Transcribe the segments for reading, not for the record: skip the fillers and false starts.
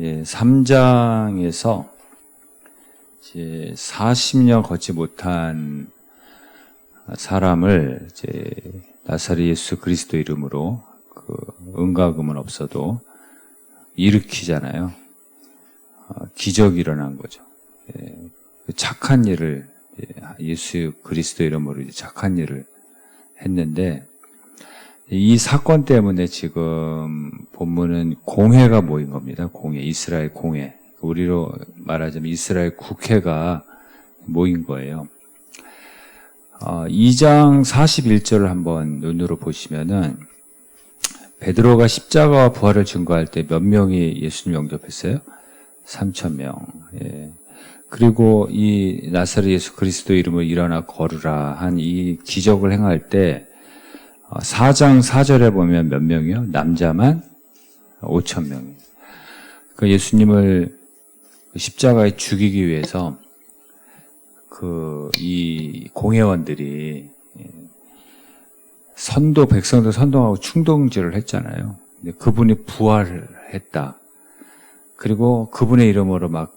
3장에서 이제 40년 걷지 못한 사람을 이제 나사렛 예수 그리스도 이름으로 그 은과 금은 없어도 일으키잖아요. 기적이 일어난 거죠. 착한 일을 예수 그리스도 이름으로 이제 착한 일을 했는데 이 사건 때문에 지금 본문은 공회가 모인 겁니다. 공회, 이스라엘 공회. 우리로 말하자면 이스라엘 국회가 모인 거예요. 2장 41절을 한번 눈으로 보시면은 베드로가 십자가와 부활을 증거할 때 몇 명이 예수님 영접했어요? 3,000명. 예. 그리고 이 나사렛 예수 그리스도 이름으로 일어나 걸으라 한 이 기적을 행할 때 4장 4절에 보면 몇 명이요? 남자만 5,000명이에요. 그 예수님을 십자가에 죽이기 위해서 이 공회원들이 백성들 선동하고 충동질을 했잖아요. 근데 그분이 부활을 했다. 그리고 그분의 이름으로 막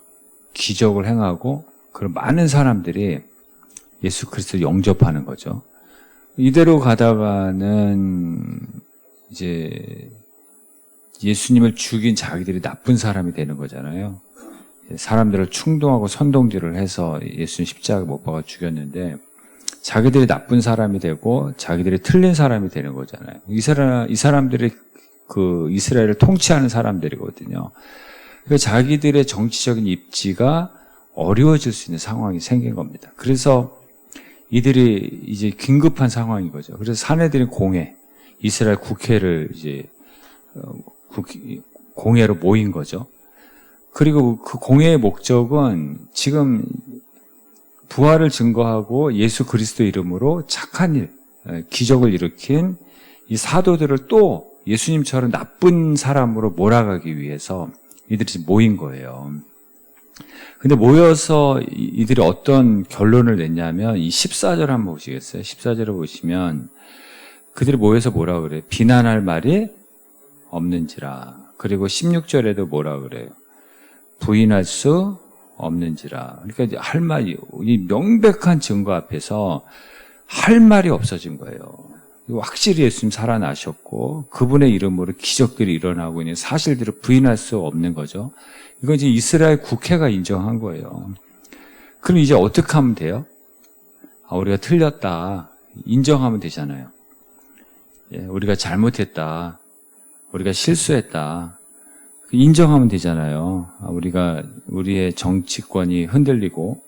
기적을 행하고 그런 많은 사람들이 예수 그리스도 영접하는 거죠. 이대로 가다가는 이제 예수님을 죽인 자기들이 나쁜 사람이 되는 거잖아요. 사람들을 충동하고 선동질을 해서 예수님 십자가에 못 박아 죽였는데 자기들이 나쁜 사람이 되고 자기들이 틀린 사람이 되는 거잖아요. 이 사람들이 그 이스라엘을 통치하는 사람들이거든요. 그러니까 자기들의 정치적인 입지가 어려워질 수 있는 상황이 생긴 겁니다. 그래서 이들이 이제 긴급한 상황인 거죠. 그래서 사내들이 공회, 이스라엘 국회를 이제 공회로 모인 거죠. 그리고 그 공회의 목적은 지금 부활을 증거하고 예수 그리스도 이름으로 착한 일, 기적을 일으킨 이 사도들을 또 예수님처럼 나쁜 사람으로 몰아가기 위해서 이들이 모인 거예요. 근데 모여서 이들이 어떤 결론을 냈냐면 이 14절 한번 보시겠어요? 14절을 보시면 그들이 모여서 뭐라 그래요? 비난할 말이 없는지라. 그리고 16절에도 뭐라 그래요? 부인할 수 없는지라. 그러니까 이제 할 말이, 이 명백한 증거 앞에서 할 말이 없어진 거예요. 확실히 예수님 살아나셨고 그분의 이름으로 기적들이 일어나고 있는 사실들을 부인할 수 없는 거죠. 이건 이제 이스라엘 국회가 인정한 거예요. 그럼 이제 어떻게 하면 돼요? 우리가 틀렸다. 인정하면 되잖아요. 우리가 잘못했다. 우리가 실수했다. 인정하면 되잖아요. 우리의 정치권이 흔들리고,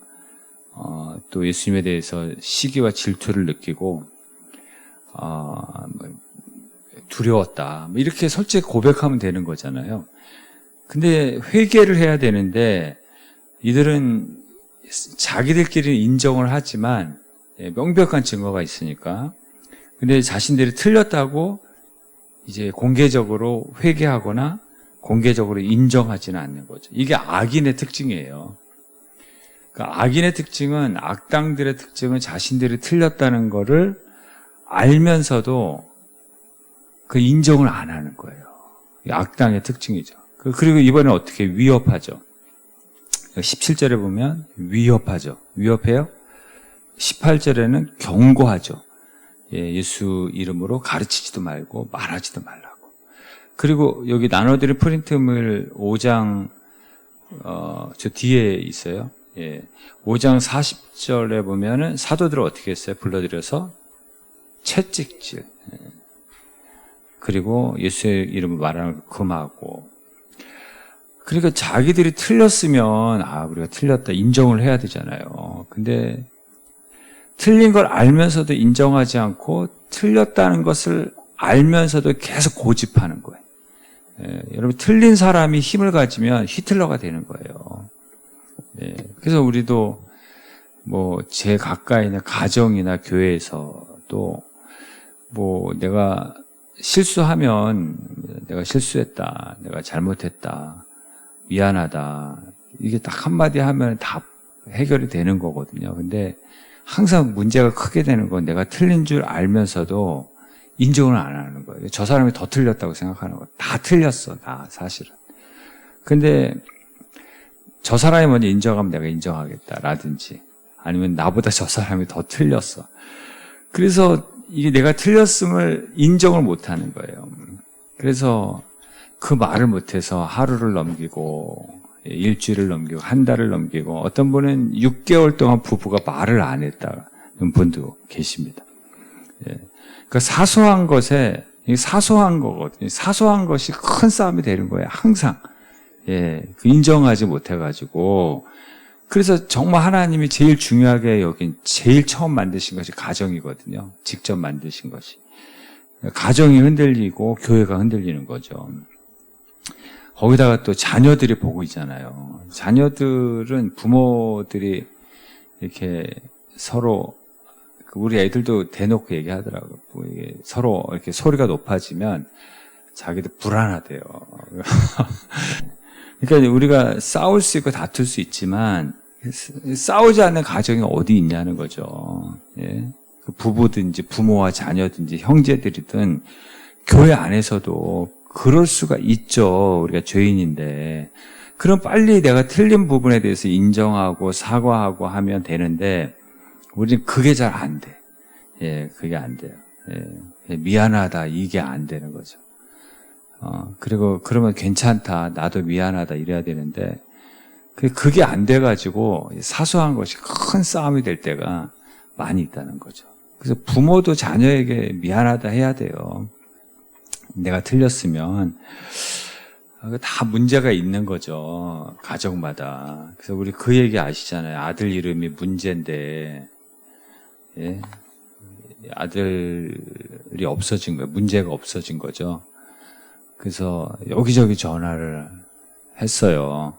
또 예수님에 대해서 시기와 질투를 느끼고, 두려웠다. 이렇게 솔직히 고백하면 되는 거잖아요. 근데 회개를 해야 되는데, 이들은 자기들끼리 인정을 하지만, 명백한 증거가 있으니까, 근데 자신들이 틀렸다고 이제 공개적으로 회개하거나 공개적으로 인정하지는 않는 거죠. 이게 악인의 특징이에요. 그러니까 악인의 특징은, 악당들의 특징은 자신들이 틀렸다는 거를 알면서도 그 인정을 안 하는 거예요. 악당의 특징이죠. 그리고 이번에 어떻게 위협하죠? 17절에 보면 위협하죠. 위협해요? 18절에는 경고하죠. 예수 이름으로 가르치지도 말고 말하지도 말라고. 그리고 여기 나눠드린 프린트물 5장 저 뒤에 있어요. 5장 40절에 보면은 사도들을 어떻게 했어요? 불러들여서 채찍질. 그리고 예수의 이름을 말하는 걸 금하고. 그러니까 자기들이 틀렸으면 우리가 틀렸다 인정을 해야 되잖아요. 근데 틀린 걸 알면서도 인정하지 않고 틀렸다는 것을 알면서도 계속 고집하는 거예요. 여러분 틀린 사람이 힘을 가지면 히틀러가 되는 거예요. 그래서 우리도 제 가까이 있는 가정이나 교회에서 또 내가 실수하면 내가 실수했다, 내가 잘못했다, 미안하다 이게 딱 한마디 하면 다 해결이 되는 거거든요. 근데 항상 문제가 크게 되는 건 내가 틀린 줄 알면서도 인정을 안 하는 거예요. 저 사람이 더 틀렸다고 생각하는 거예요. 다 틀렸어, 다 사실은. 근데 저 사람이 먼저 인정하면 내가 인정하겠다라든지 아니면 나보다 저 사람이 더 틀렸어. 그래서 이게 내가 틀렸음을 인정을 못하는 거예요. 그래서 그 말을 못해서 하루를 넘기고 일주일을 넘기고 한 달을 넘기고 어떤 분은 6개월 동안 부부가 말을 안 했다는 분도 계십니다. 그러니까 사소한 것에 사소한 거거든요. 사소한 것이 큰 싸움이 되는 거예요. 항상 인정하지 못해가지고 그래서 정말 하나님이 제일 중요하게 여긴 제일 처음 만드신 것이 가정이거든요. 직접 만드신 것이. 가정이 흔들리고 교회가 흔들리는 거죠. 거기다가 또 자녀들이 보고 있잖아요. 자녀들은 부모들이 이렇게 서로 우리 애들도 대놓고 얘기하더라고요. 이게 서로 이렇게 소리가 높아지면 자기들 불안하대요. 그러니까 우리가 싸울 수 있고 다툴 수 있지만 싸우지 않는 가정이 어디 있냐는 거죠. 그 부부든지 부모와 자녀든지 형제들이든 교회 안에서도 그럴 수가 있죠. 우리가 죄인인데. 그럼 빨리 내가 틀린 부분에 대해서 인정하고 사과하고 하면 되는데 우리는 그게 잘 안 돼. 그게 안 돼요. 미안하다 이게 안 되는 거죠. 그리고 그러면 괜찮다 나도 미안하다 이래야 되는데 그게 안 돼가지고 사소한 것이 큰 싸움이 될 때가 많이 있다는 거죠. 그래서 부모도 자녀에게 미안하다 해야 돼요. 내가 틀렸으면 다 문제가 있는 거죠. 가정마다. 그래서 우리 그 얘기 아시잖아요. 아들 이름이 문제인데 아들이 없어진 거예요. 문제가 없어진 거죠. 그래서 여기저기 전화를 했어요.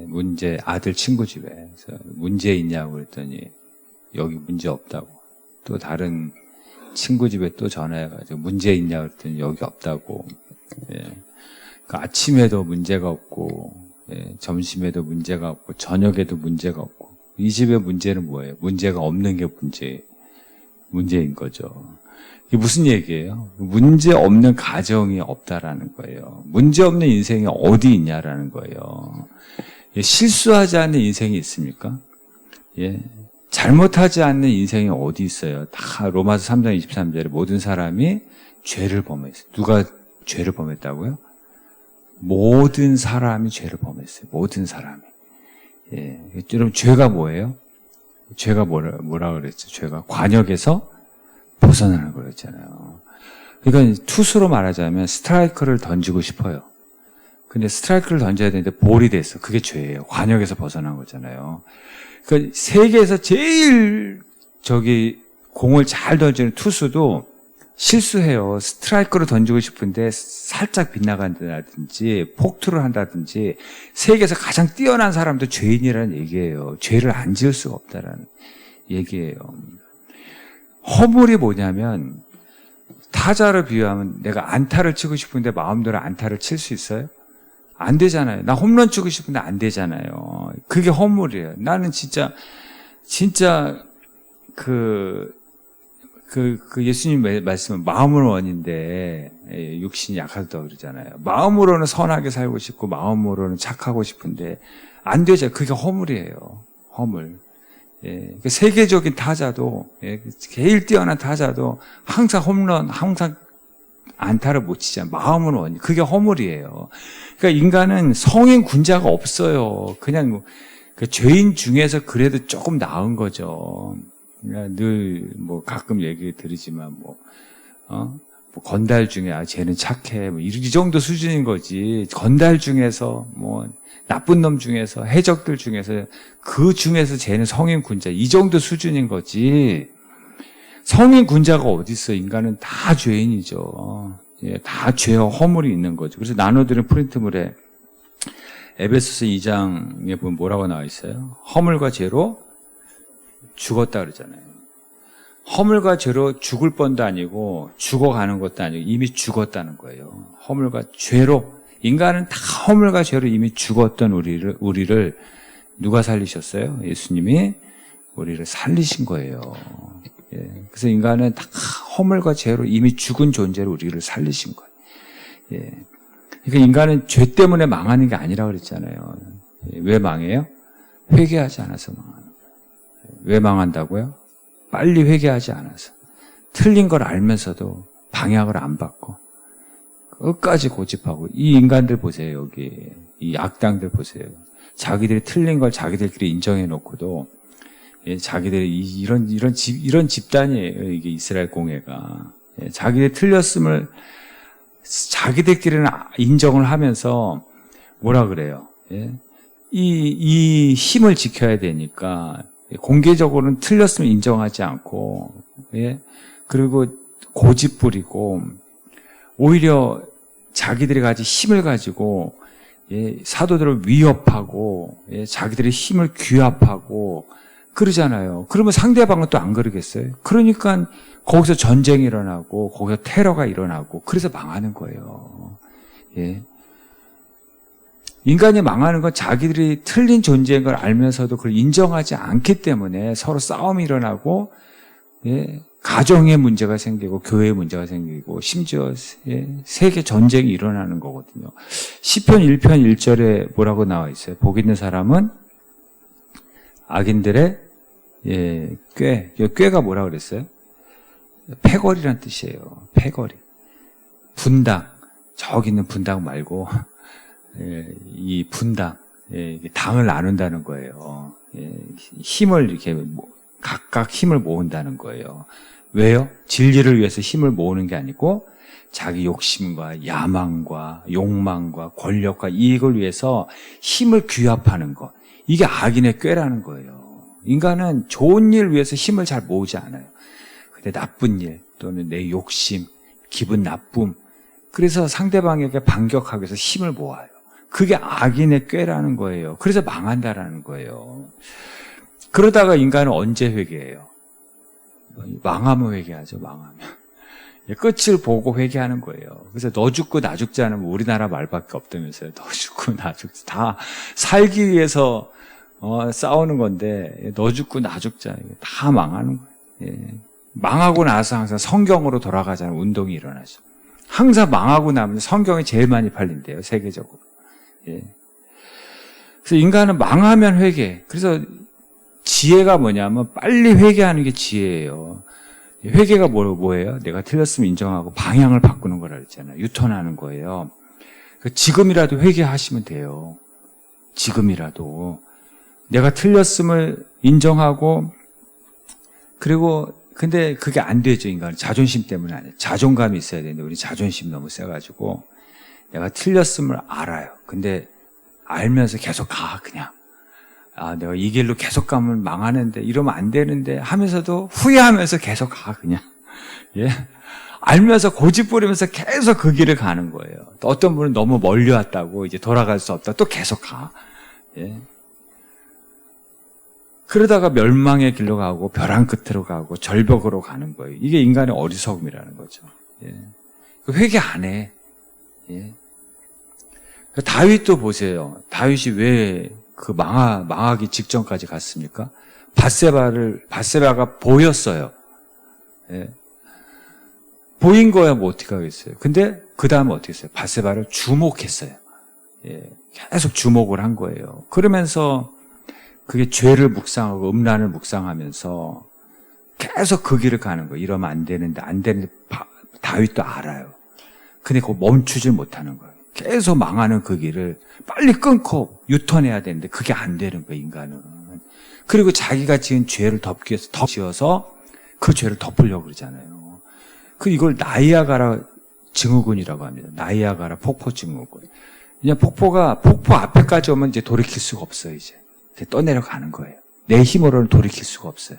문제 아들 친구 집에. 그래서 문제 있냐고 그랬더니 여기 문제 없다고. 또 다른 친구 집에 또 전화해가지고 문제 있냐고 그랬더니 여기 없다고. 그러니까 아침에도 문제가 없고 점심에도 문제가 없고 저녁에도 문제가 없고 이 집의 문제는 뭐예요? 문제가 없는 게 문제인 거죠. 이게 무슨 얘기예요? 문제 없는 가정이 없다라는 거예요. 문제 없는 인생이 어디 있냐라는 거예요. 실수하지 않는 인생이 있습니까? 잘못하지 않는 인생이 어디 있어요? 다 로마서 3장 23절에 모든 사람이 죄를 범했어요. 누가 죄를 범했다고요? 모든 사람이 죄를 범했어요. 모든 사람이. 여러분 죄가 뭐예요? 죄가 뭐라 그랬죠? 죄가 관역에서 벗어나는 거였잖아요. 그러니까 투수로 말하자면 스트라이크를 던지고 싶어요. 근데 스트라이크를 던져야 되는데 볼이 됐어. 그게 죄예요. 관역에서 벗어난 거잖아요. 그러니까 세계에서 제일 공을 잘 던지는 투수도 실수해요. 스트라이크로 던지고 싶은데 살짝 빗나간다든지 폭투를 한다든지 세계에서 가장 뛰어난 사람도 죄인이라는 얘기예요. 죄를 안 지을 수가 없다라는 얘기예요. 허물이 뭐냐면 타자를 비유하면 내가 안타를 치고 싶은데 마음대로 안타를 칠 수 있어요? 안 되잖아요. 나 홈런 치고 싶은데 안 되잖아요. 그게 허물이에요. 나는 진짜 예수님 말씀은 마음은 원인데 육신이 약하다고 그러잖아요. 마음으로는 선하게 살고 싶고 마음으로는 착하고 싶은데 안 되죠. 그게 허물이에요. 허물. 세계적인 타자도 제일 뛰어난 타자도 항상 홈런, 항상 안타를 못 치잖아요. 마음은 원인. 그게 허물이에요. 그러니까 인간은 성인 군자가 없어요. 그냥 죄인 중에서 그래도 조금 나은 거죠. 늘 가끔 얘기 드리지만 건달 중에 쟤는 착해 이 정도 수준인 거지. 건달 중에서 나쁜 놈 중에서 해적들 중에서 그 중에서 쟤는 성인 군자 이 정도 수준인 거지. 성인 군자가 어디 있어? 인간은 다 죄인이죠. 다 죄와 허물이 있는 거죠. 그래서 나눠드린 프린트물에 에베소서 2장에 보면 뭐라고 나와 있어요? 허물과 죄로 죽었다 그러잖아요. 허물과 죄로 죽을 뻔도 아니고 죽어가는 것도 아니고 이미 죽었다는 거예요. 허물과 죄로. 인간은 다 허물과 죄로 이미 죽었던 우리를 누가 살리셨어요? 예수님이 우리를 살리신 거예요. 그래서 인간은 다 허물과 죄로 이미 죽은 존재로 우리를 살리신 거예요. 그러니까 인간은 죄 때문에 망하는 게 아니라 그랬잖아요. 왜 망해요? 회개하지 않아서 망하는 거예요. 왜 망한다고요? 빨리 회개하지 않아서. 틀린 걸 알면서도 방향을 안 바꿔. 끝까지 고집하고. 이 인간들 보세요, 여기. 이 악당들 보세요. 자기들이 틀린 걸 자기들끼리 인정해 놓고도, 자기들이 이런 집단이에요, 이게 이스라엘 공회가. 자기들이 틀렸음을 자기들끼리는 인정을 하면서 뭐라 그래요? 이 힘을 지켜야 되니까 공개적으로는 틀렸음을 인정하지 않고, 그리고 고집 부리고 오히려 자기들이 가진 힘을 가지고 사도들을 위협하고 자기들의 힘을 규합하고 그러잖아요. 그러면 상대방은 또 안 그러겠어요? 그러니까 거기서 전쟁이 일어나고 거기서 테러가 일어나고 그래서 망하는 거예요. 인간이 망하는 건 자기들이 틀린 존재인 걸 알면서도 그걸 인정하지 않기 때문에 서로 싸움이 일어나고 가정에 문제가 생기고 교회에 문제가 생기고 심지어 세계 전쟁이 일어나는 거거든요. 시편 1편 1절에 뭐라고 나와 있어요? 복 있는 사람은 악인들의 꾀. 꾀가 뭐라 그랬어요? 패거리란 뜻이에요. 패거리. 분당. 저기 있는 분당 말고 이 분당. 당을 나눈다는 거예요. 힘을 이렇게 각각 힘을 모은다는 거예요. 왜요? 진리를 위해서 힘을 모으는 게 아니고 자기 욕심과 야망과 욕망과 권력과 이익을 위해서 힘을 규합하는 것. 이게 악인의 꾀라는 거예요. 인간은 좋은 일 위해서 힘을 잘 모으지 않아요. 근데 나쁜 일 또는 내 욕심, 기분 나쁨. 그래서 상대방에게 반격하기 위해서 힘을 모아요. 그게 악인의 꾀라는 거예요. 그래서 망한다라는 거예요. 그러다가 인간은 언제 회개해요? 망하면 회개하죠, 망하면. 끝을 보고 회개하는 거예요. 그래서 너 죽고 나 죽자는 우리나라 말밖에 없다면서요. 너 죽고 나 죽자. 다 살기 위해서 싸우는 건데 너 죽고 나 죽자. 다 망하는 거예요. 망하고 나서 항상 성경으로 돌아가자는 운동이 일어나죠. 항상 망하고 나면 성경이 제일 많이 팔린대요, 세계적으로. 그래서 인간은 망하면 회개. 그래서 지혜가 뭐냐면 빨리 회개하는 게 지혜예요. 회개가 뭐예요? 내가 틀렸으면 인정하고 방향을 바꾸는 거라 그랬잖아요. 유턴하는 거예요. 지금이라도 회개하시면 돼요. 지금이라도. 내가 틀렸음을 인정하고 그리고 근데 그게 안 되죠, 인간은. 자존심 때문에 안 해요. 자존감이 있어야 되는데 우리 자존심 너무 세가지고 내가 틀렸음을 알아요. 근데 알면서 계속 가, 그냥. 내가 이 길로 계속 가면 망하는데, 이러면 안 되는데 하면서도 후회하면서 계속 가, 그냥. 알면서 고집 부리면서 계속 그 길을 가는 거예요. 또 어떤 분은 너무 멀리 왔다고 이제 돌아갈 수 없다. 또 계속 가. 그러다가 멸망의 길로 가고 벼랑 끝으로 가고 절벽으로 가는 거예요. 이게 인간의 어리석음이라는 거죠. 회개 안 해. 다윗도 보세요. 다윗이 왜 망하기 직전까지 갔습니까? 밧세바가 보였어요. 보인 거야 뭐 어떻게 하겠어요. 근데 그 다음에 어떻게 했어요? 밧세바를 주목했어요. 계속 주목을 한 거예요. 그러면서 그게 죄를 묵상하고 음란을 묵상하면서 계속 그 길을 가는 거예요. 이러면 안 되는데 다윗도 알아요. 근데 그거 멈추질 못하는 거예요. 계속 망하는 그 길을 빨리 끊고 유턴해야 되는데 그게 안 되는 거예요, 인간은. 그리고 자기가 지은 죄를 덮기 위해서 더 지어서 그 죄를 덮으려고 그러잖아요. 이걸 나이아가라 증후군이라고 합니다. 나이아가라 폭포 증후군. 그냥 폭포 앞에까지 오면 이제 돌이킬 수가 없어요, 이제 떠내려가는 거예요. 내 힘으로는 돌이킬 수가 없어요.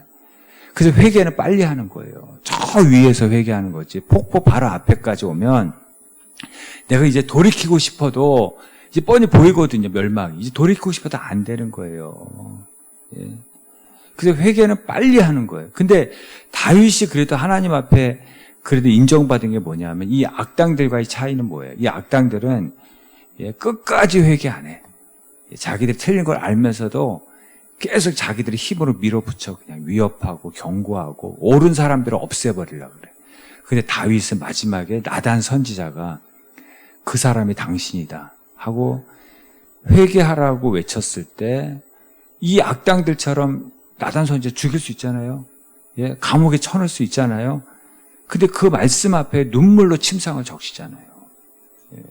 그래서 회개는 빨리 하는 거예요. 저 위에서 회개하는 거지. 폭포 바로 앞에까지 오면 내가 이제 돌이키고 싶어도 이제 뻔히 보이거든요, 멸망이. 이제 돌이키고 싶어도 안 되는 거예요. 그래서 회개는 빨리 하는 거예요. 근데 다윗이 그래도 하나님 앞에 그래도 인정받은 게 뭐냐면 이 악당들과의 차이는 뭐예요? 이 악당들은 끝까지 회개 안 해. 자기들이 틀린 걸 알면서도 계속 자기들의 힘으로 밀어붙여 그냥 위협하고 경고하고 옳은 사람들을 없애버리려고 그래. 근데 다윗은 마지막에 나단 선지자가 그 사람이 당신이다 하고 회개하라고 외쳤을 때 이 악당들처럼 나단 선지자 죽일 수 있잖아요. 예, 감옥에 쳐넣을 수 있잖아요. 근데 그 말씀 앞에 눈물로 침상을 적시잖아요. 예.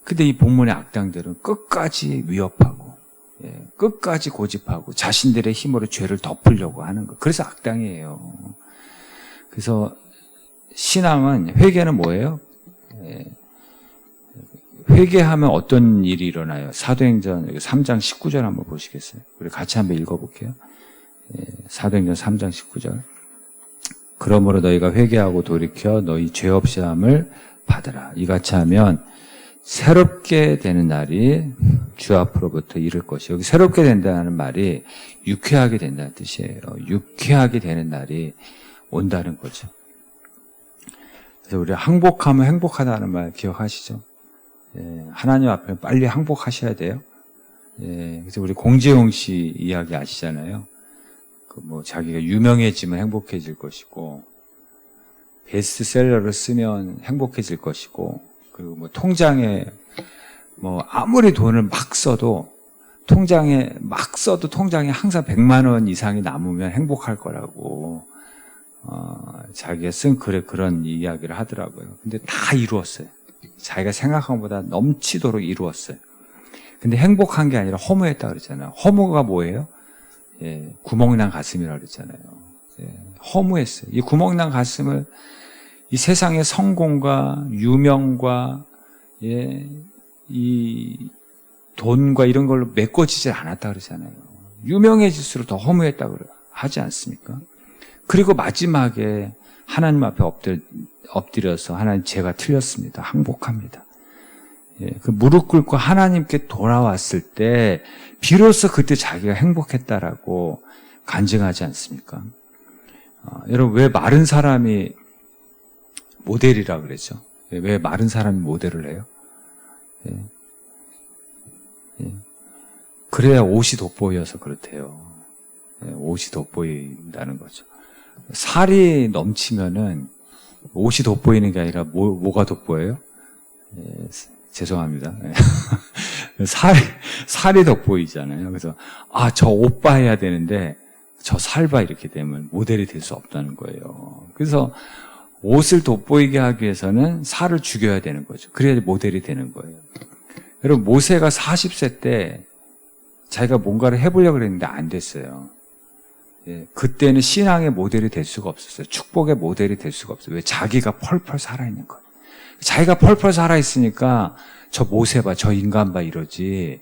근데 이 본문의 악당들은 끝까지 위협하고, 예, 끝까지 고집하고 자신들의 힘으로 죄를 덮으려고 하는 거. 그래서 악당이에요. 그래서 신앙은, 회개는 뭐예요? 예. 회개하면 어떤 일이 일어나요? 사도행전 3장 19절 한번 보시겠어요? 우리 같이 한번 읽어볼게요. 예, 사도행전 3장 19절. 그러므로 너희가 회개하고 돌이켜 너희 죄 없이 함을 받으라. 이같이 하면 새롭게 되는 날이 주 앞으로부터 이를 것이. 여기 새롭게 된다는 말이 유쾌하게 된다는 뜻이에요. 유쾌하게 되는 날이 온다는 거죠. 그래서 우리 항복하면 행복하다는 말 기억하시죠? 예, 하나님 앞에 빨리 항복하셔야 돼요. 예, 그래서 우리 공재용 씨 이야기 아시잖아요. 자기가 유명해지면 행복해질 것이고, 베스트셀러를 쓰면 행복해질 것이고, 그리고 통장에 아무리 돈을 막 써도 통장에 항상 100만 원 이상이 남으면 행복할 거라고 자기가 쓴 글에 그런 이야기를 하더라고요. 근데 다 이루었어요. 자기가 생각한 것보다 넘치도록 이루었어요. 근데 행복한 게 아니라 허무했다 그랬잖아요. 허무가 뭐예요? 예, 구멍난 가슴이라고 그랬잖아요. 예, 허무했어요. 이 구멍난 가슴을 이 세상의 성공과 유명과, 예, 이 돈과 이런 걸로 메꿔지질 않았다 그러잖아요. 유명해질수록 더 허무했다고 하지 않습니까? 그리고 마지막에 하나님 앞에 엎드려서 하나님 제가 틀렸습니다. 항복합니다. 예, 그 무릎 꿇고 하나님께 돌아왔을 때 비로소 그때 자기가 행복했다라고 간증하지 않습니까? 여러분, 왜 마른 사람이 모델이라 그러죠? 왜 마른 사람이 모델을 해요? 예. 예. 그래야 옷이 돋보여서 그렇대요. 예, 옷이 돋보인다는 거죠. 살이 넘치면은 옷이 돋보이는 게 아니라 뭐가 돋보여요? 예, 죄송합니다. 예. 살이 돋보이잖아요. 그래서 저 옷 봐 해야 되는데 저 살 봐 이렇게 되면 모델이 될 수 없다는 거예요. 그래서 옷을 돋보이게 하기 위해서는 살을 죽여야 되는 거죠. 그래야 모델이 되는 거예요. 여러분, 모세가 40세 때 자기가 뭔가를 해보려고 그랬는데 안 됐어요. 예, 그때는 신앙의 모델이 될 수가 없었어요. 축복의 모델이 될 수가 없어요. 왜? 자기가 펄펄 살아있는 거예요. 자기가 펄펄 살아있으니까 저 모세 봐, 저 인간 봐 이러지.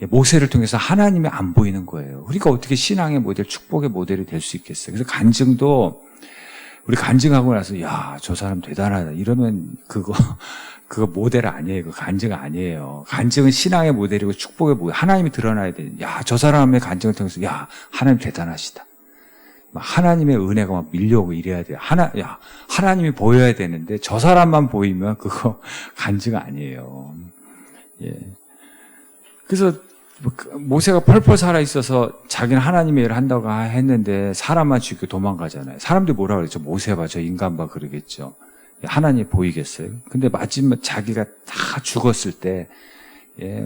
예, 모세를 통해서 하나님이 안 보이는 거예요. 그러니까 어떻게 신앙의 모델, 축복의 모델이 될 수 있겠어요. 그래서 간증도 우리 간증하고 나서 저 사람 대단하다 이러면 그거 모델 아니에요. 그거 간증 아니에요. 간증은 신앙의 모델이고 축복의 모델. 하나님이 드러나야 돼. 저 사람의 간증을 통해서 하나님 대단하시다. 하나님의 은혜가 막 밀려오고 이래야 돼요. 하나님이 보여야 되는데 저 사람만 보이면 그거 간증 아니에요. 예. 그래서 모세가 펄펄 살아있어서 자기는 하나님의 일을 한다고 했는데 사람만 죽이고 도망가잖아요. 사람들이 뭐라 그랬죠? 모세 봐, 저 인간 봐 그러겠죠. 하나님이 보이겠어요? 근데 마지막 자기가 다 죽었을 때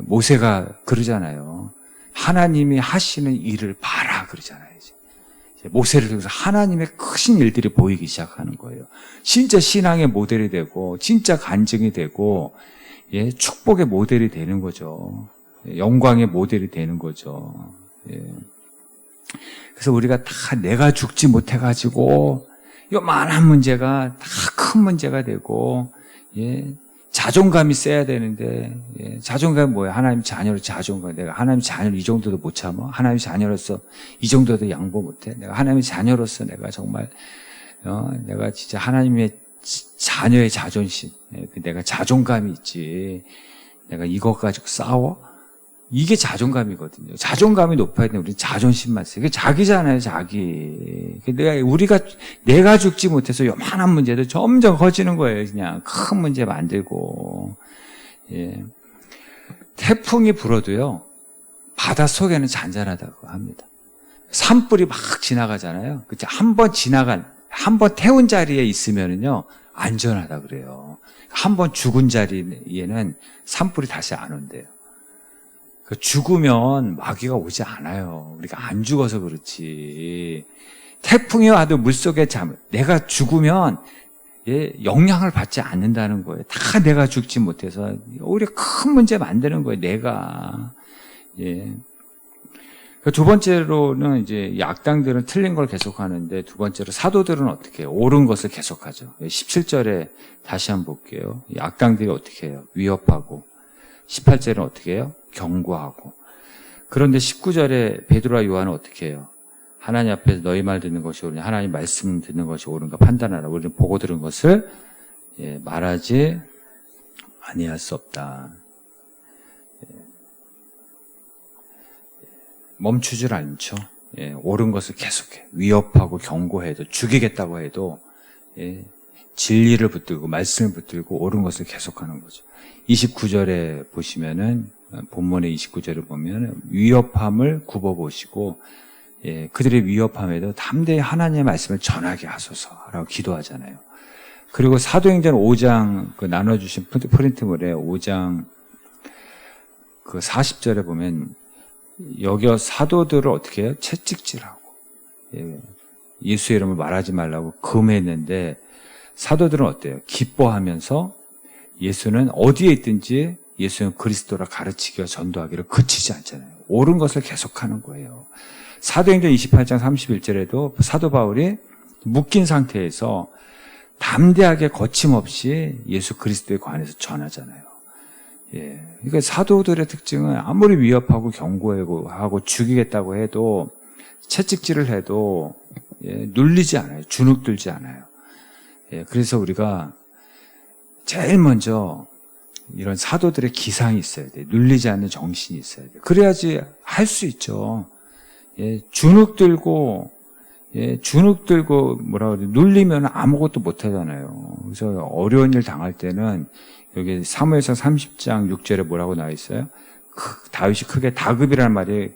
모세가 그러잖아요. 하나님이 하시는 일을 봐라 그러잖아요. 이제 모세를 통해서 하나님의 크신 일들이 보이기 시작하는 거예요. 진짜 신앙의 모델이 되고 진짜 간증이 되고 축복의 모델이 되는 거죠. 영광의 모델이 되는 거죠. 예. 그래서 우리가 다 내가 죽지 못해가지고 요만한 문제가 다 큰 문제가 되고, 자존감이 세야 되는데, 자존감이 뭐야? 하나님 자녀로 자존감. 내가 하나님 자녀를 이 정도도 못 참아? 하나님 자녀로서 이 정도도 양보 못해? 내가 하나님의 자녀로서 내가 정말, 내가 진짜 하나님의 자녀의 자존심, 내가 자존감이 있지. 내가 이것 가지고 싸워? 이게 자존감이거든요. 자존감이 높아야 되는데 우리는 자존심만 써요. 그게 자기잖아요, 자기. 내가 죽지 못해서 요만한 문제도 점점 커지는 거예요. 그냥 큰 문제 만들고. 예. 태풍이 불어도요, 바닷속에는 잔잔하다고 합니다. 산불이 막 지나가잖아요. 그치? 한 번 태운 자리에 있으면은요, 안전하다 그래요. 한번 죽은 자리에는 산불이 다시 안 온대요. 죽으면 마귀가 오지 않아요. 우리가 안 죽어서 그렇지. 태풍이 와도 물속에 내가 죽으면 영향을 받지 않는다는 거예요. 다 내가 죽지 못해서 오히려 큰 문제 만드는 거예요. 내가. 두 번째로는 이제 악당들은 틀린 걸 계속하는데, 두 번째로 사도들은 어떻게 해요? 옳은 것을 계속하죠. 17절에 다시 한번 볼게요. 악당들이 어떻게 해요? 위협하고. 18절은 어떻게 해요? 경고하고. 그런데 19절에 베드로와 요한은 어떻게 해요? 하나님 앞에서 너희 말 듣는 것이 옳으냐, 하나님 말씀 듣는 것이 옳은가 판단하라. 우리는 보고 들은 것을 말하지 아니할 수 없다. 멈추질 않죠. 옳은 것을 계속해. 위협하고 경고해도, 죽이겠다고 해도 진리를 붙들고 말씀을 붙들고 옳은 것을 계속하는 거죠. 29절에 보시면은, 본문의 29절을 보면 위협함을 굽어보시고, 그들의 위협함에도 담대히 하나님의 말씀을 전하게 하소서라고 기도하잖아요. 그리고 사도행전 5장 나눠주신 프린트물에 5장 40절에 보면, 여기어 사도들을 어떻게 해요? 채찍질하고, 예수의 이름을 말하지 말라고 금했는데, 사도들은 어때요? 기뻐하면서 예수는 어디에 있든지 예수는 그리스도라 가르치기와 전도하기를 그치지 않잖아요. 옳은 것을 계속하는 거예요. 사도행전 28장 31절에도 사도 바울이 묶인 상태에서 담대하게 거침없이 예수 그리스도에 관해서 전하잖아요. 그러니까 사도들의 특징은 아무리 위협하고 경고하고 죽이겠다고 해도, 채찍질을 해도 눌리지 않아요. 주눅들지 않아요. 그래서 우리가 제일 먼저 이런 사도들의 기상이 있어야 돼요. 눌리지 않는 정신이 있어야 돼요. 그래야지 할 수 있죠. 주눅들고 뭐라 그래, 눌리면 아무것도 못 하잖아요. 그래서 어려운 일 당할 때는 여기 사무엘상 30장 6절에 뭐라고 나와 있어요? 다윗이 크게 다급이라는 말이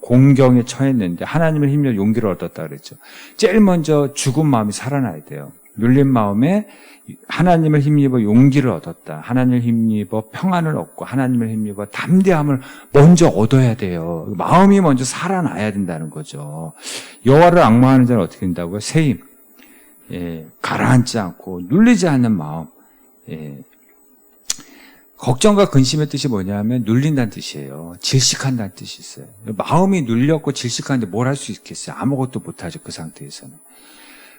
공경에 처했는데 하나님을 힘입어 용기를 얻었다 그랬죠. 제일 먼저 죽은 마음이 살아나야 돼요. 눌린 마음에 하나님을 힘입어 용기를 얻었다. 하나님을 힘입어 평안을 얻고 하나님을 힘입어 담대함을 먼저 얻어야 돼요. 마음이 먼저 살아나야 된다는 거죠. 여호와를 앙망하는 자는 어떻게 된다고요? 새 힘. 가라앉지 않고 눌리지 않는 마음. 걱정과 근심의 뜻이 뭐냐면 눌린다는 뜻이에요. 질식한다는 뜻이 있어요. 마음이 눌렸고 질식한데 뭘 할 수 있겠어요? 아무것도 못하죠. 그 상태에서는.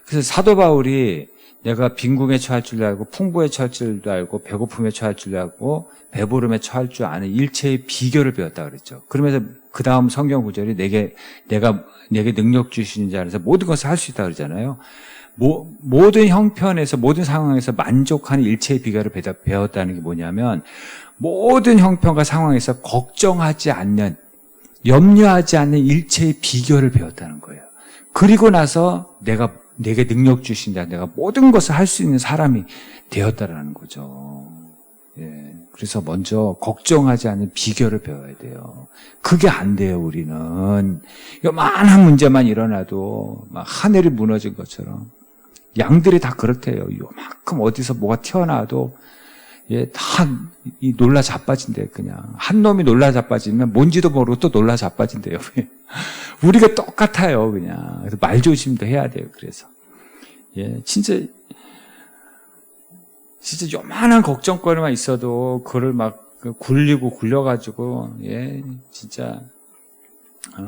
그래서 사도 바울이 내가 빈궁에 처할 줄도 알고 풍부에 처할 줄도 알고 배고픔에 처할 줄도 알고 배부름에 처할 줄 아는 일체의 비결을 배웠다 그랬죠. 그러면서 그 다음 성경 구절이 내게 능력 주시는 자 안에서 모든 것을 할 수 있다 그러잖아요. 모든 형편에서 모든 상황에서 만족하는 일체의 비결을 배웠다는 게 뭐냐면, 모든 형편과 상황에서 걱정하지 않는, 염려하지 않는 일체의 비결을 배웠다는 거예요. 그리고 나서 내게 능력 주신 자, 내가 모든 것을 할 수 있는 사람이 되었다라는 거죠. 그래서 먼저 걱정하지 않는 비결을 배워야 돼요. 그게 안 돼요, 우리는. 요만한 문제만 일어나도 막 하늘이 무너진 것처럼. 양들이 다 그렇대요. 요만큼 어디서 뭐가 튀어나와도 다 놀라 자빠진대요. 그냥 한 놈이 놀라 자빠지면 뭔지도 모르고 또 놀라 자빠진대요. 우리가 똑같아요. 그냥. 그래서 말 조심도 해야 돼요. 그래서 진짜 요만한 걱정거리만 있어도 그걸 막 굴려가지고 진짜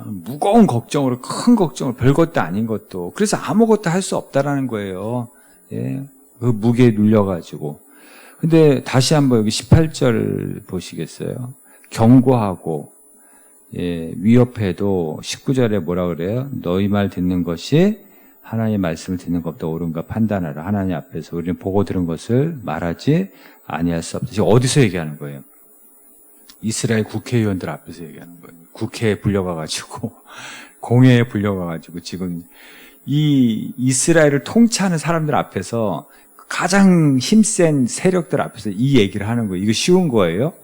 무거운 걱정으로, 큰 걱정으로, 별것도 아닌 것도, 그래서 아무것도 할 수 없다라는 거예요. 그 무게에 눌려가지고. 근데 다시 한번 여기 18절 보시겠어요? 경고하고, 위협해도 19절에 뭐라 그래요? 너희 말 듣는 것이 하나님의 말씀을 듣는 것보다 옳은가 판단하라. 하나님 앞에서 우리는 보고 들은 것을 말하지 아니할 수 없다. 지금 어디서 얘기하는 거예요? 이스라엘 국회의원들 앞에서 얘기하는 거예요. 국회에 불려가가지고, 공회에 불려가가지고, 지금 이 이스라엘을 통치하는 사람들 앞에서, 가장 힘센 세력들 앞에서 이 얘기를 하는 거예요. 이거 쉬운 거예요?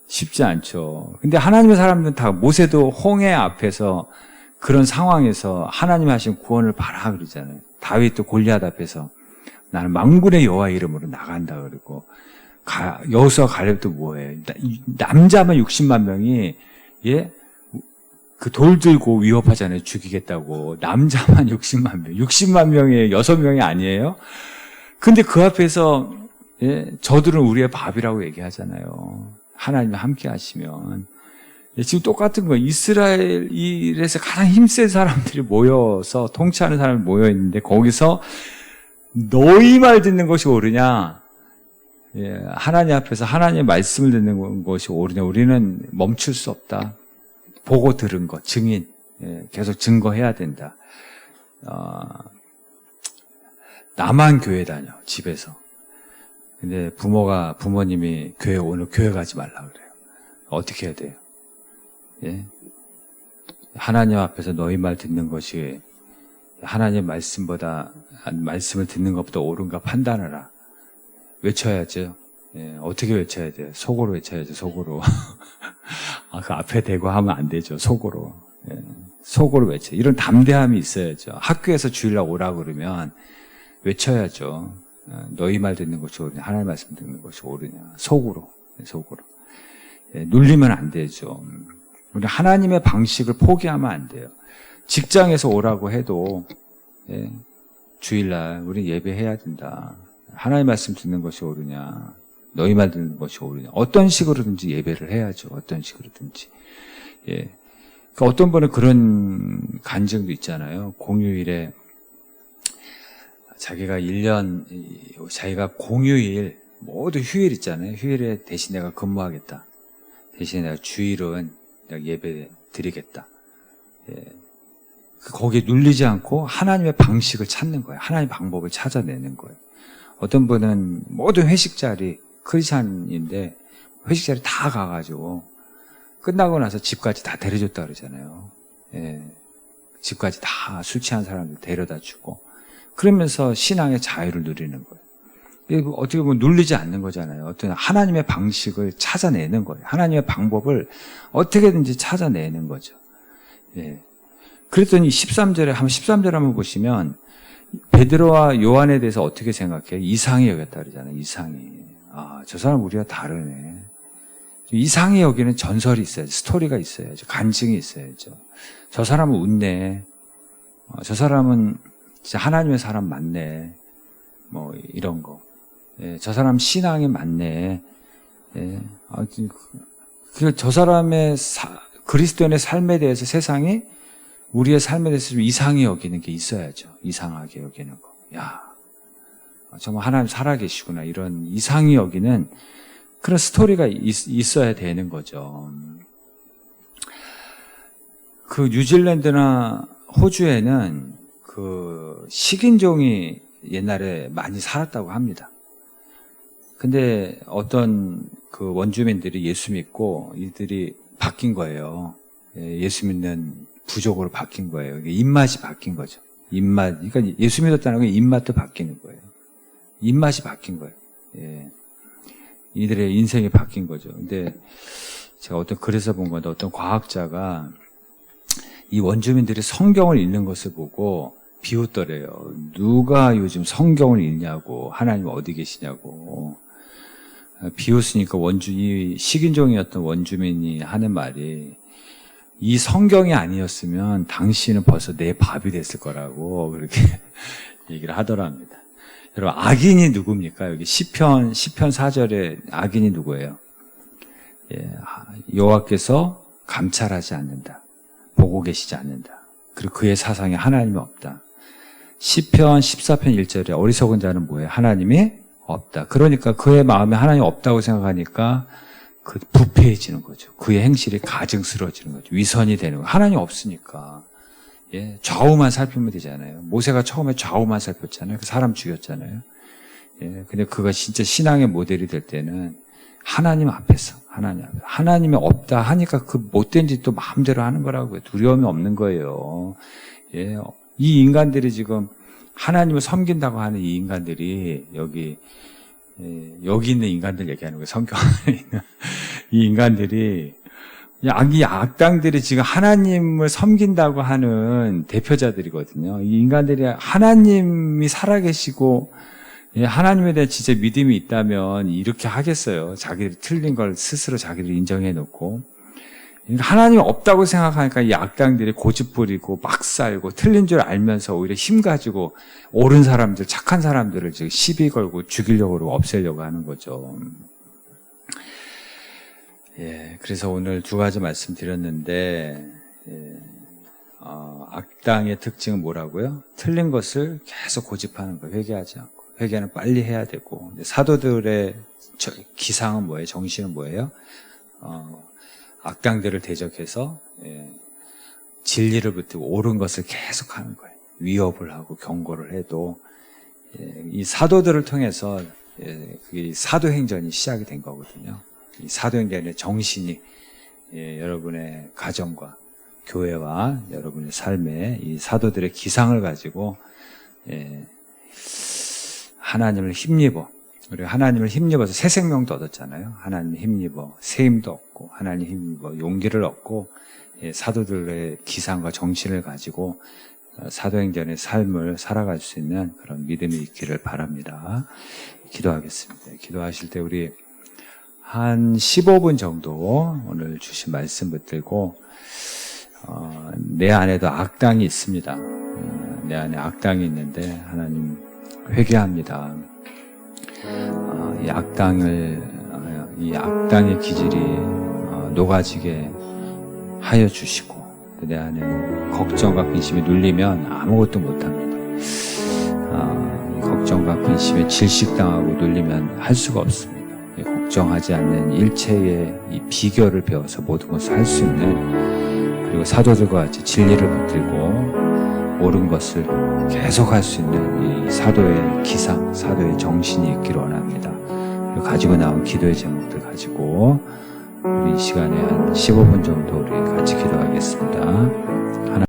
쉽지 않죠. 근데 하나님의 사람들은 다, 모세도 홍해 앞에서 그런 상황에서 하나님 하신 구원을 바라 그러잖아요. 다윗도 골리앗 앞에서 나는 만군의 여호와 이름으로 나간다 그러고 여호수아 갈렙도 뭐예요? 남자만 60만 명이 그 돌 들고 위협하잖아요. 죽이겠다고. 남자만 60만 명. 60만 명에 6명이 아니에요? 근데 그 앞에서 저들은 우리의 밥이라고 얘기하잖아요. 하나님과 함께 하시면. 지금 똑같은 거예요. 이스라엘에서 가장 힘센 사람들이 모여서 통치하는 사람이 모여 있는데 거기서 너희 말 듣는 것이 옳으냐? 하나님 앞에서 하나님의 말씀을 듣는 것이 옳으냐? 우리는 멈출 수 없다. 보고 들은 것, 증인, 계속 증거해야 된다. 나만 교회 다녀, 집에서. 근데 부모님이 오늘 교회 가지 말라 그래요. 어떻게 해야 돼요? 하나님 앞에서 너희 말 듣는 것이 하나님의 말씀을 듣는 것보다 옳은가 판단하라. 외쳐야죠. 어떻게 외쳐야 돼요? 속으로 외쳐야죠, 속으로. 그 앞에 대고 하면 안 되죠, 속으로. 속으로 외쳐. 이런 담대함이 있어야죠. 학교에서 주일날 오라 그러면 외쳐야죠. 너희 말 듣는 것이 옳으냐, 하나님 말씀 듣는 것이 옳으냐. 속으로. 눌리면 안 되죠. 우리 하나님의 방식을 포기하면 안 돼요. 직장에서 오라고 해도 주일날 우리 예배해야 된다. 하나님 말씀 듣는 것이 옳으냐, 너희 말 듣는 것이 옳으냐. 어떤 식으로든지 예배를 해야죠. 어떤 식으로든지. 그러니까 어떤 분은 그런 간증도 있잖아요. 공휴일에 자기가 공휴일, 모두 휴일 있잖아요. 휴일에 대신 내가 근무하겠다. 대신에 내가 주일은 내가 예배 드리겠다. 거기에 눌리지 않고 하나님의 방식을 찾는 거예요. 하나님의 방법을 찾아내는 거예요. 어떤 분은 모든 회식 자리, 크리스찬인데 회식 자리 다 가가지고 끝나고 나서 집까지 다 데려줬다 그러잖아요. 집까지 다 술 취한 사람들 데려다 주고 그러면서 신앙의 자유를 누리는 거예요. 어떻게 보면 눌리지 않는 거잖아요. 어떤 하나님의 방식을 찾아내는 거예요. 하나님의 방법을 어떻게든지 찾아내는 거죠. 그랬더니 13절에 한번 보시면 베드로와 요한에 대해서 어떻게 생각해요? 이상히 여겼다 그러잖아요. 이상히. 저 사람 우리가 다르네. 이상히 여기는 전설이 있어야죠. 스토리가 있어야죠. 간증이 있어야죠. 저 사람은 웃네. 저 사람은 진짜 하나님의 사람 맞네. 뭐 이런 거. 저 사람 신앙이 맞네. 저 사람의 그리스도인의 삶에 대해서 세상이 우리의 삶에 대해서 좀 이상히 여기는 게 있어야죠. 이상하게 여기는 거. 정말 하나님 살아계시구나. 이런 이상히 여기는 그런 스토리가 있어야 되는 거죠. 그 뉴질랜드나 호주에는 그 식인종이 옛날에 많이 살았다고 합니다. 근데 어떤 그 원주민들이 예수 믿고 이들이 바뀐 거예요. 예수 믿는 부족으로 바뀐 거예요. 입맛이 바뀐 거죠. 그러니까 예수 믿었다는 건 입맛도 바뀌는 거예요. 입맛이 바뀐 거예요. 이들의 인생이 바뀐 거죠. 근데 제가 어떤 글에서 본 건데 어떤 과학자가 이 원주민들이 성경을 읽는 것을 보고 비웃더래요. 누가 요즘 성경을 읽냐고, 하나님 어디 계시냐고. 비웃으니까 이 식인종이었던 원주민이 하는 말이 이 성경이 아니었으면 당신은 벌써 내 밥이 됐을 거라고 그렇게 얘기를 하더랍니다. 여러분, 악인이 누굽니까? 여기 시편 4절에 악인이 누구예요? 여호와께서 감찰하지 않는다. 보고 계시지 않는다. 그리고 그의 사상에 하나님이 없다. 시편 14편 1절에 어리석은 자는 뭐예요? 하나님이 없다. 그러니까 그의 마음에 하나님이 없다고 생각하니까 그 부패해지는 거죠. 그의 행실이 가증스러워지는 거죠. 위선이 되는 거예요. 하나님 없으니까. 좌우만 살피면 되잖아요. 모세가 처음에 좌우만 살폈잖아요. 그 사람 죽였잖아요. 근데 그가 진짜 신앙의 모델이 될 때는 하나님 앞에서, 하나님이 없다 하니까 그 못된 짓도 마음대로 하는 거라고요. 두려움이 없는 거예요. 이 인간들이 지금 하나님을 섬긴다고 하는 이 인간들이 여기 있는 인간들 얘기하는 거예요. 성경 안에 있는 이 인간들이 이 악당들이 지금 하나님을 섬긴다고 하는 대표자들이거든요. 이 인간들이 하나님이 살아계시고 하나님에 대한 진짜 믿음이 있다면 이렇게 하겠어요. 자기들이 틀린 걸 스스로 자기들이 인정해 놓고. 하나님이 없다고 생각하니까 이 악당들이 고집 부리고 막 살고 틀린 줄 알면서 오히려 힘 가지고 옳은 사람들, 착한 사람들을 지금 시비 걸고 죽이려고 그러고 없애려고 하는 거죠. 그래서 오늘 두 가지 말씀드렸는데, 악당의 특징은 뭐라고요? 틀린 것을 계속 고집하는 거예요. 회개하지 않고. 회개는 빨리 해야 되고. 사도들의 기상은 뭐예요? 정신은 뭐예요? 악당들을 대적해서 진리를 붙들고 옳은 것을 계속 하는 거예요. 위협을 하고 경고를 해도 이 사도들을 통해서 그게 사도행전이 시작이 된 거거든요. 이 사도행전의 정신이 여러분의 가정과 교회와 여러분의 삶에 이 사도들의 기상을 가지고 하나님을 힘입어. 우리가 하나님을 힘입어서 새 생명도 얻었잖아요. 하나님을 힘입어 새 힘도 얻고 하나님 힘입어 용기를 얻고 사도들의 기상과 정신을 가지고 사도행전의 삶을 살아갈 수 있는 그런 믿음이 있기를 바랍니다. 기도하겠습니다. 기도하실 때 우리 한 15분 정도 오늘 주신 말씀 붙들고 내 안에도 악당이 있습니다. 내 안에 악당이 있는데 하나님 회개합니다. 이 악당의 기질이 녹아지게 하여 주시고 내 안에 걱정과 근심이 눌리면 아무것도 못합니다. 걱정과 근심에 질식당하고 눌리면 할 수가 없습니다. 걱정하지 않는 일체의 이 비결을 배워서 모든 것을 할 수 있는, 그리고 사도들과 같이 진리를 붙들고 옳은 것을 계속 할 수 있는 이 사도의 기상, 사도의 정신이 있기를 원합니다. 그리고 가지고 나온 기도의 제목들 가지고 우리 이 시간에 한 15분 정도 우리 같이 기도하겠습니다.